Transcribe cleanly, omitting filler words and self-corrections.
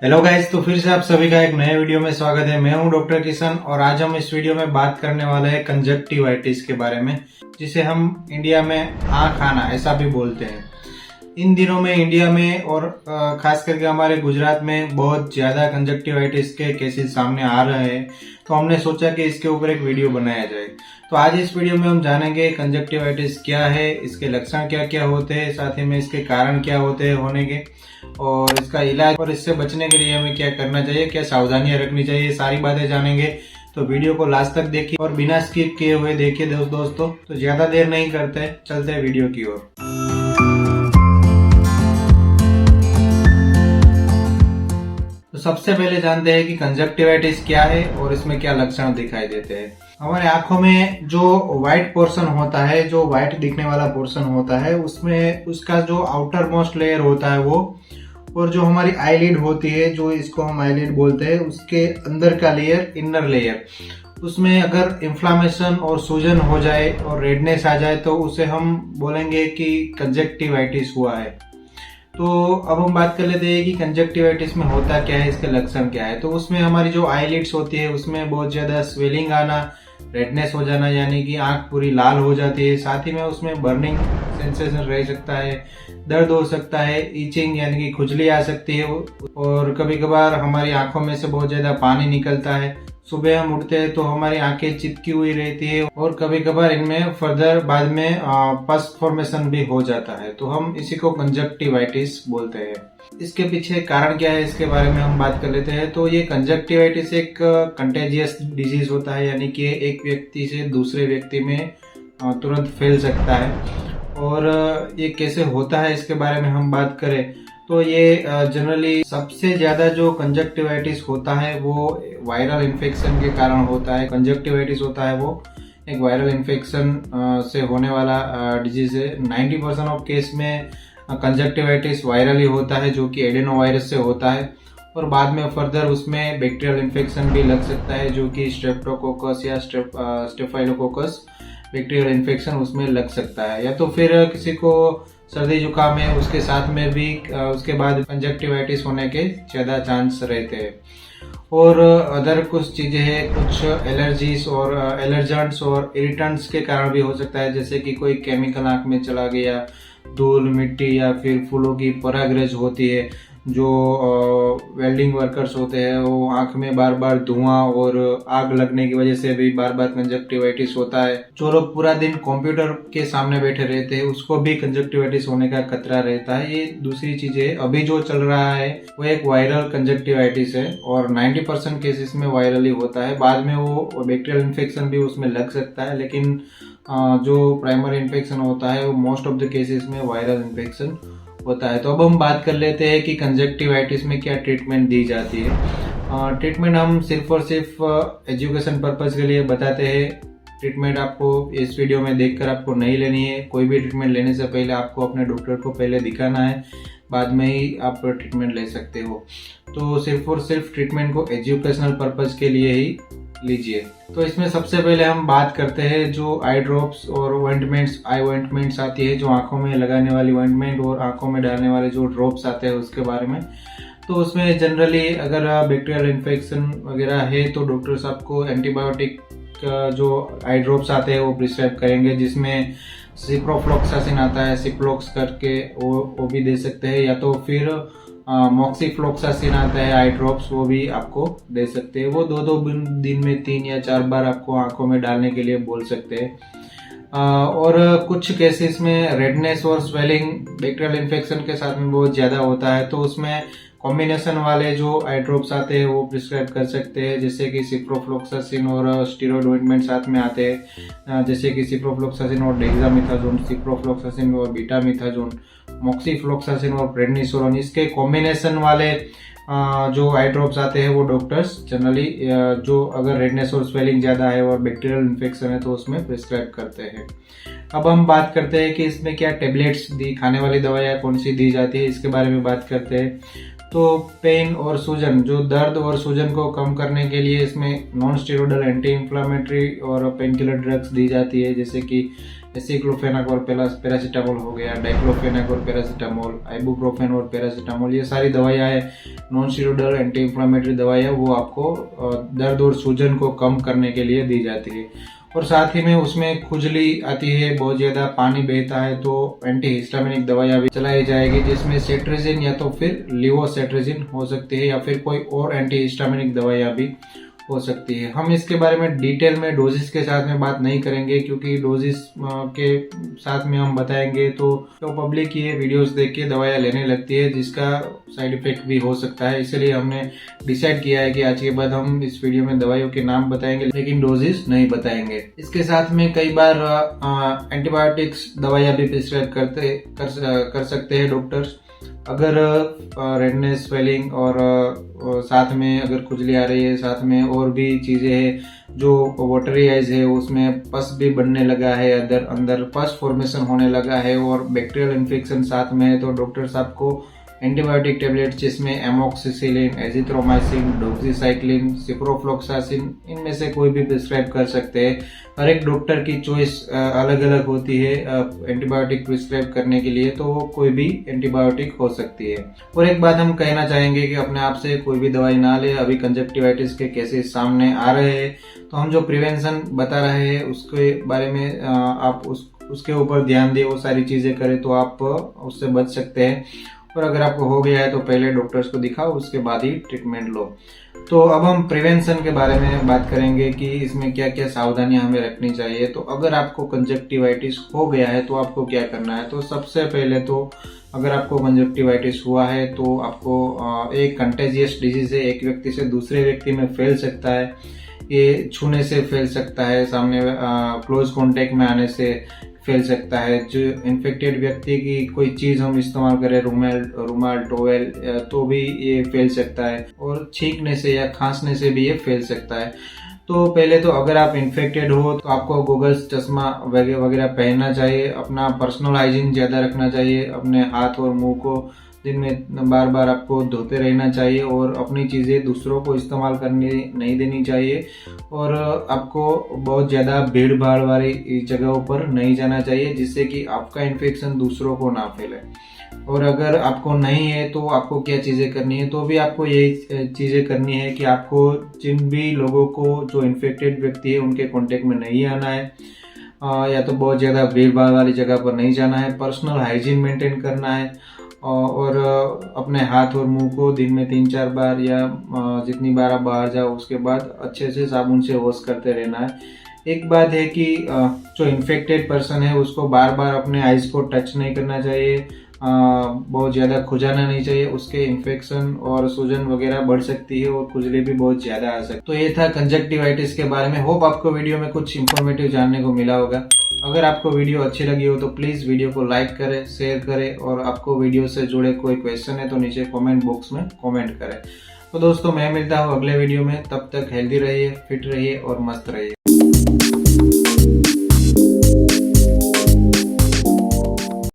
Hello guys, तो फिर से आप सभी का एक नए वीडियो में स्वागत है। मैं हूं डॉक्टर किशन और आज हम इस वीडियो में बात करने वाले हैं कंजक्टिवाइटिस के बारे में, जिसे हम इंडिया में आँख आना ऐसा भी बोलते हैं। इन दिनों में इंडिया में और खास करके हमारे गुजरात में बहुत ज्यादा कंजक्टिवाइटिस के केसेस सामने आ रहे हैं, तो हमने सोचा कि इसके ऊपर एक वीडियो बनाया जाए। तो आज इस वीडियो में हम जानेंगे कंजक्टिवाइटिस क्या है, इसके लक्षण क्या क्या होते हैं, साथ ही में इसके कारण क्या होते हैं होने के, और इसका इलाज और इससे बचने के लिए हमें क्या करना चाहिए, क्या सावधानियां रखनी चाहिए, सारी बातें जानेंगे। तो वीडियो को लास्ट तक देखिए और बिना स्किप किए हुए देखिए दोस्तों। तो ज्यादा देर नहीं करते, चलते हैं वीडियो की ओर। तो सबसे पहले जानते हैं कि कंजक्टिवाइटिस क्या है और इसमें क्या लक्षण दिखाई देते हैं। हमारे आंखों में जो व्हाइट पोर्शन होता है, जो व्हाइट दिखने वाला पोर्शन होता है, उसमें उसका जो आउटर मोस्ट लेयर होता है वो, और जो हमारी आईलिड होती है, जो इसको हम आईलिड बोलते हैं, उसके अंदर का लेयर, इनर लेयर, उसमें अगर इन्फ्लामेशन और सूजन हो जाए और रेडनेस आ जाए तो उसे हम बोलेंगे कि कंजक्टिवाइटिस हुआ है। तो अब हम बात कर लेते हैं कि कंजक्टिवाइटिस में होता क्या है, इसके लक्षण क्या है। तो उसमें हमारी जो आईलिड्स होती है उसमें बहुत ज्यादा स्वेलिंग आना, रेडनेस हो जाना, यानी कि आंख पूरी लाल हो जाती है। साथ ही में उसमें बर्निंग सेंसेशन रह सकता है, दर्द हो सकता है, ईचिंग यानी कि खुजली आ सकती है, और कभी कभार हमारी आंखों में से बहुत ज्यादा पानी निकलता है। सुबह हम उठते हैं तो हमारी आंखें चिपकी हुई रहती है और कभी कभार इनमें फर्दर बाद में पस फॉर्मेशन भी हो जाता है। तो हम इसी को कंजक्टिवाइटिस बोलते हैं। इसके पीछे कारण क्या है, इसके बारे में हम बात कर लेते हैं। तो ये कंजक्टिवाइटिस एक कंटेजियस डिजीज होता है, यानी कि एक व्यक्ति से दूसरे व्यक्ति में तुरंत फैल सकता है। और ये कैसे होता है इसके बारे में हम बात करें तो ये जनरली सबसे ज्यादा जो कंजक्टिवाइटिस होता है वो वायरल इन्फेक्शन के कारण होता है। कंजक्टिवाइटिस होता है वो एक वायरल इन्फेक्शन से होने वाला डिजीज है। 90% ऑफ केस में कंजक्टिवाइटिस वायरल ही होता है, जो कि एडेनोवायरस से होता है, और बाद में फर्दर उसमें बैक्टीरियल इन्फेक्शन भी लग सकता है, जो कि स्ट्रेप्टोकोकस या स्टेफाइलोकोकस बैक्टीरियल इन्फेक्शन उसमें लग सकता है। या तो फिर किसी को सर्दी जुकाम है उसके साथ में भी उसके बाद कंजक्टिवाइटिस होने के ज्यादा चांस रहते हैं। और अदर कुछ चीजें हैं, कुछ एलर्जीज और एलर्जेंट्स और इरिटेंट्स के कारण भी हो सकता है, जैसे कि कोई केमिकल आंख में चला गया, धूल मिट्टी या फिर फूलों की परागरेज होती है। जो वेल्डिंग वर्कर्स होते हैं वो आंख में बार बार धुआं और आग लगने की वजह से भी बार बार कंजक्टिवाइटिस होता है। जो लोग पूरा दिन कंप्यूटर के सामने बैठे रहते हैं उसको भी कंजक्टिवाइटिस होने का खतरा रहता है। ये दूसरी चीज है। अभी जो चल रहा है वो एक वायरल कंजक्टिवाइटिस है और 90% केसेस में वायरल ही होता है। बाद में वो बैक्टीरियल इन्फेक्शन भी उसमें लग सकता है, लेकिन जो प्राइमरी इन्फेक्शन होता है वो मोस्ट ऑफ द केसेस में वायरल इन्फेक्शन होता है। तो अब हम बात कर लेते हैं कि कंजक्टिवाइटिस में क्या ट्रीटमेंट दी जाती है। ट्रीटमेंट हम सिर्फ और सिर्फ एजुकेशन पर्पज के लिए बताते हैं। ट्रीटमेंट आपको इस वीडियो में देखकर आपको नहीं लेनी है। कोई भी ट्रीटमेंट लेने से पहले आपको अपने डॉक्टर को पहले दिखाना है, बाद में ही आप ट्रीटमेंट ले सकते हो। तो सिर्फ और सिर्फ ट्रीटमेंट को एजुकेशनल पर्पज के लिए ही लीजिए। तो इसमें सबसे पहले हम बात करते हैं जो आई ड्रॉप्स और ऑइंटमेंट्स, आई ऑइंटमेंट्स आती है, जो आंखों में लगाने वाली ऑइंटमेंट और आंखों में डालने वाले जो ड्रॉप्स आते हैं उसके बारे में। तो उसमें जनरली अगर बैक्टीरियल इन्फेक्शन वगैरह है तो डॉक्टर्स आपको एंटीबायोटिक जो आई ड्रॉप्स आते हैं वो प्रिस्क्राइब करेंगे, जिसमें सिप्रोफ्लॉक्सासिन आता है, सिप्लोक्स करके वो भी दे सकते हैं, या तो फिर मॉक्सीफ्लोक्सासिन आता है आई ड्रॉप्स, वो भी आपको दे सकते हैं। वो दो दिन में 3 या 4 बार आपको आंखों में डालने के लिए बोल सकते हैं। और कुछ केसेस में रेडनेस और स्वेलिंग बैक्टीरियल इन्फेक्शन के साथ में बहुत ज्यादा होता है, तो उसमें कॉम्बिनेशन वाले जो आई ड्रॉप्स आते हैं वो प्रिस्क्राइब कर सकते हैं, जैसे कि सिप्रोफ्लॉक्सासिन और स्टीरॉयड ऑइंटमेंट साथ में आते हैं, जैसे कि सिप्रोफ्लॉक्सासिन और डेक्सामेथासोन, सिप्रोफ्लॉक्सासिन और बीटामेथासोन, मॉक्सीफ्लोक्सासिन और प्रेडनिसोलोन। इसके कॉम्बिनेशन वाले जो आई ड्रॉप्स आते हैं वो डॉक्टर्स जनरली जो अगर रेडनेस और स्वेलिंग ज्यादा है और बैक्टीरियल इन्फेक्शन है तो उसमें प्रिस्क्राइब करते हैं। अब हम बात करते हैं कि इसमें क्या टेबलेट्स खाने वाली दवाइयाँ कौन सी दी जाती है, इसके बारे में बात करते हैं। तो पेन और सूजन, जो दर्द और सूजन को कम करने के लिए इसमें नॉन स्टेरॉइडल एंटी इंफ्लामेटरी और पेन किलर ड्रग्स दी जाती है, जैसे कि एसिक्लोफेनाक और पैरासीटामोल हो गया, डाइक्लोफेनाक और पैरासीटामोल, आइबुप्रोफेन और पैरासीटामोल, ये सारी दवाइयाँ है नॉन स्टेरॉइडल एंटी इंफ्लेमेटरी दवाइयाँ, वो आपको दर्द और सूजन को कम करने के लिए दी जाती है। और साथ ही में उसमें खुजली आती है, बहुत ज़्यादा पानी बहता है, तो एंटी हिस्टामिनिक दवाइयाँ भी चलाई जाएगी, जिसमें सेट्रेजिन या तो फिर लिवोसेट्रेजिन हो सकती है या फिर कोई और एंटी हिस्टामिनिक दवाइयाँ भी हो सकती है। हम इसके बारे में डिटेल में डोजेस के साथ में बात नहीं करेंगे, क्योंकि डोजेस के साथ में हम बताएंगे तो पब्लिक ये वीडियोस देख के दवाइयाँ लेने लगती है, जिसका साइड इफेक्ट भी हो सकता है। इसलिए हमने डिसाइड किया है कि आज के बाद हम इस वीडियो में दवाइयों के नाम बताएंगे, लेकिन डोजेस नहीं बताएंगे। इसके साथ में कई बार एंटीबायोटिक्स दवाइयाँ भी प्रिस्क्राइब कर सकते हैं डॉक्टर्स। अगर रेडनेस, स्वेलिंग और साथ में अगर खुजली आ रही है, साथ में और भी चीज़ें हैं, जो वाटरी आइज है उसमें पस भी बनने लगा है, अंदर पस फॉर्मेशन होने लगा है और बैक्टीरियल इन्फेक्शन साथ में है, तो डॉक्टर्स आपको एंटीबायोटिक टेबलेट जिसमें एमोक्सिसिलिन, एजिथ्रोमाइसिन, डॉक्सीसाइक्लिन, सिप्रोफ्लोक्सासिन, इनमें से कोई भी प्रिस्क्राइब कर सकते हैं। हर एक डॉक्टर की चॉइस अलग अलग होती है एंटीबायोटिक प्रिस्क्राइब करने के लिए, तो वो कोई भी एंटीबायोटिक हो सकती है। और एक बात हम कहना चाहेंगे कि अपने आप से कोई भी दवाई ना ले। अभी कंजक्टिवाइटिस के केसेस सामने आ रहे हैं, तो हम जो प्रिवेंशन बता रहे हैं उसके बारे में आप उसके ऊपर ध्यान दें, वो सारी चीज़ें करें तो आप उससे बच सकते हैं। और अगर आपको हो गया है तो पहले डॉक्टर्स को दिखाओ, उसके बाद ही ट्रीटमेंट लो। तो अब हम प्रिवेंशन के बारे में बात करेंगे कि इसमें क्या क्या सावधानियां हमें रखनी चाहिए। तो अगर आपको कंजक्टिवाइटिस हो गया है तो आपको क्या करना है। तो सबसे पहले तो अगर आपको कंजक्टिवाइटिस हुआ है तो आपको एक कंटेजियस डिजीज है, एक व्यक्ति से दूसरे व्यक्ति में फैल सकता है। ये छूने से फैल सकता है, सामने क्लोज कांटेक्ट में आने से फैल सकता है। जो इन्फेक्टेड व्यक्ति की कोई चीज़ हम इस्तेमाल करें, रुमाल, टॉवेल, तो भी ये फैल सकता है। और छींकने से या खांसने से भी ये फैल सकता है। तो पहले तो अगर आप इन्फेक्टेड हो तो आपको गॉगल्स, चश्मा वगैरह पहनना चाहिए। अपना पर्सनल हाइजीन ज़्यादा रखना चाहिए। अपने हाथ और मुंह को दिन में बार बार आपको धोते रहना चाहिए और अपनी चीज़ें दूसरों को इस्तेमाल करने नहीं देनी चाहिए। और आपको बहुत ज़्यादा भीड़ भाड़ वाली जगहों पर नहीं जाना चाहिए, जिससे कि आपका इन्फेक्शन दूसरों को ना फैले। और अगर आपको नहीं है तो आपको क्या चीज़ें करनी है, तो भी आपको यही चीज़ें करनी है कि आपको जिन भी लोगों को जो इन्फेक्टेड व्यक्ति है उनके कांटेक्ट में नहीं आना है, या तो बहुत ज़्यादा भीड़ भाड़ वाली जगह पर नहीं जाना है, पर्सनल हाइजीन मेंटेन करना है और अपने हाथ और मुंह को दिन में 3-4 बार या जितनी बार आप बाहर जाओ उसके बाद अच्छे से साबुन से वॉश करते रहना है। एक बात है कि जो इन्फेक्टेड पर्सन है उसको बार बार अपने आइज़ को टच नहीं करना चाहिए, बहुत ज़्यादा खुजाना नहीं चाहिए, उसके इन्फेक्शन और सूजन वगैरह बढ़ सकती है और खुजली भी बहुत ज़्यादा आ सकती है। तो ये था कंजक्टिवाइटिस के बारे में। होप आपको वीडियो में कुछ इन्फॉर्मेटिव जानने को मिला होगा। अगर आपको वीडियो अच्छी लगी हो तो प्लीज़ वीडियो को लाइक करें, शेयर करें और आपको वीडियो से जुड़े कोई क्वेश्चन है तो नीचे कमेंट बॉक्स में कमेंट करें। तो दोस्तों मैं मिलता हूँ अगले वीडियो में, तब तक हेल्दी रहिए, फिट रहिए और मस्त रहिए।